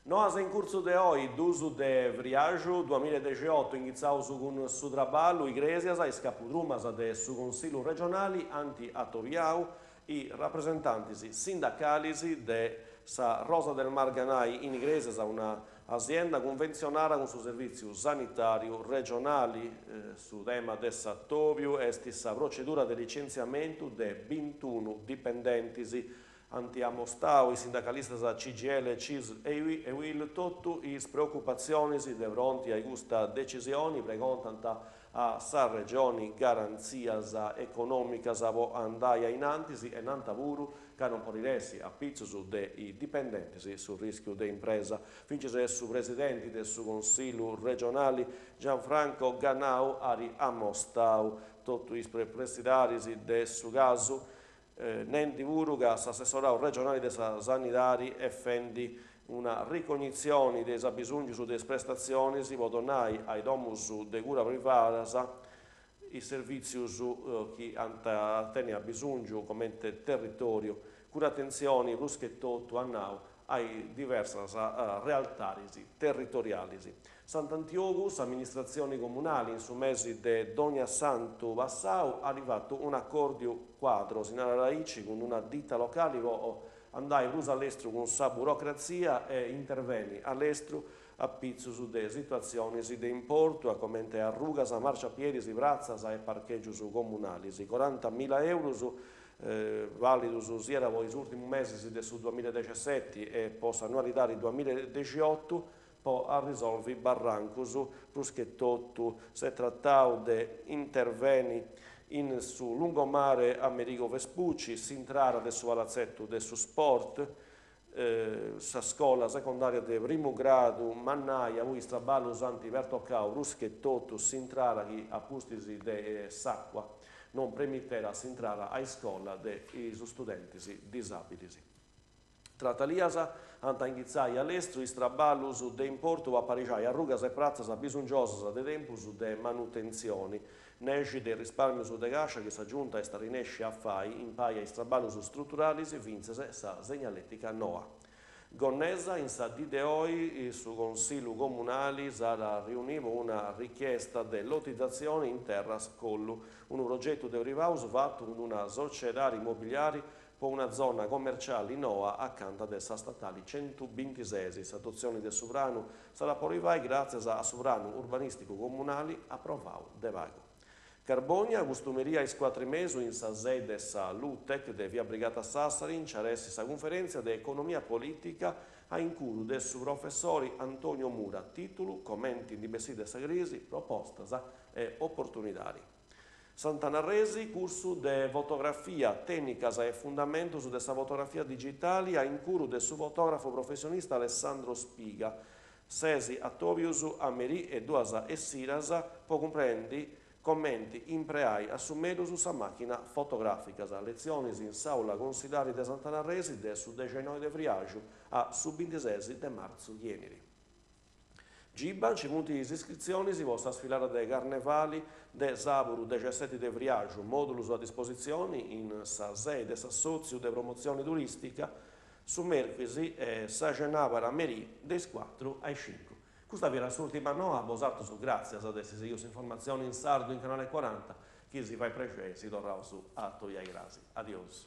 Nós in corso de hoy, d'uso de viaggio 2018, iniziamo con su trabalho, igresias e scapudrumas de su Consiglio regionale anti-atoviau e rappresentanti sindacali de sa Rosa del Mar Ganai in igresias, una azienda convenzionata con su servizio sanitario regionale su tema del Sattovio e sa procedura di licenziamento de 21 dipendenti anti-amostau, i sindacalisti da CGL, CIS e UIL, tutte le preoccupazioni di fronte a questa decisione, pregontano a sa regioni garanzia economica per andare in antisi e non puru che non poriresi a pizzo dei dipendenti sul rischio di impresa. Finché su presidente del suo consiglio regionale Gianfranco Ganau ha ammostau tutti i presidenti del suo caso Nendi Vuruga, assessorato regionale della sanitari, effendi una ricognizione dei bisogni delle prestazioni, si può donare ai domus de cura privata i servizi che hanno bisogno come territorio, con attenzione bruschetto annau ai diverse realtà territoriali. Sant'Antioco, amministrazioni comunali, in su mesi di Dogna Santo Vassau, ha arrivato un accordo quadro in Raici con una ditta locale andai plus all'estero con sa burocrazia e interveni all'estero a pizzo su de situazioni di importo, a commente a rugas, a marciapiedi, si prazzas e parcheggio su comunali, 40.000 euro su valido su sia da voi ultimi mesi del 2017 e post annualità di 2018 poi a risolvere barrancos bruschetto si trattava di interveni su lungomare Amerigo Vespucci, si entrava del suo palazzetto del suo sport, sa scuola secondaria di primo grado, Mannaia, voi straballo Santi Vertocao, bruschetto, si entrava a pustisi di Sacqua, non permetteva si entrare a scuola dei studenti disabili. Trattaliasa, antanghizai all'estero, i straballos de importo a pareggiai a rugas e prazzas bisognosas de tempus de manutenzioni, nesci del risparmio su de cascia che s'aggiunta e sta rinesce a fai in paia i straballos strutturali si vinse sa segnaletica NOA. Gonnesa in sa dideoi su consiglio comunali sarà riunivo una richiesta di lottizzazione in terra scollu, un progetto di rivaus fatto con una società immobiliare con una zona commerciale in NOA accanto ad essa statali 126, l'adozione del sovrano sarà porivai grazie a sovrano urbanistico comunale approvato de vago. Carbonia, costumeria i 4 mesi in sa sede sa LUTEC de via Brigata Sassari in Ciaressi sa conferenza di economia politica a incuru del suo professore Antonio Mura, titolo, commenti di beside sa crisi, proposte e opportunitari. Sant'Anarresi, corso di fotografia tecnica e fondamento su dessa fotografia digitale a incuru del suo fotografo professionista Alessandro Spiga, sesi a Tovius, a Merì e Duasa e Sirasa, può comprendi commenti impreai assumeru su sa macchina fotografica, lezioni in saula consilari de Sant'Anarresi del su 19 de Friaggio a su 26 de marzo ieri. Giban, ci punti di iscrizioni, si possa sfilare dei carnevali de Saburu 17 de Friaggio, modulus a disposizione in sa sede sa sozio de promozione turistica su mercoledì e sa genavara a Merì dei 4 ai 5. Questa era l'ultima noa, bosato su grazie a queste informazioni in sardo in canale 40, chi si fa i precesi, si torna su Atto e ai Grasi. Adios.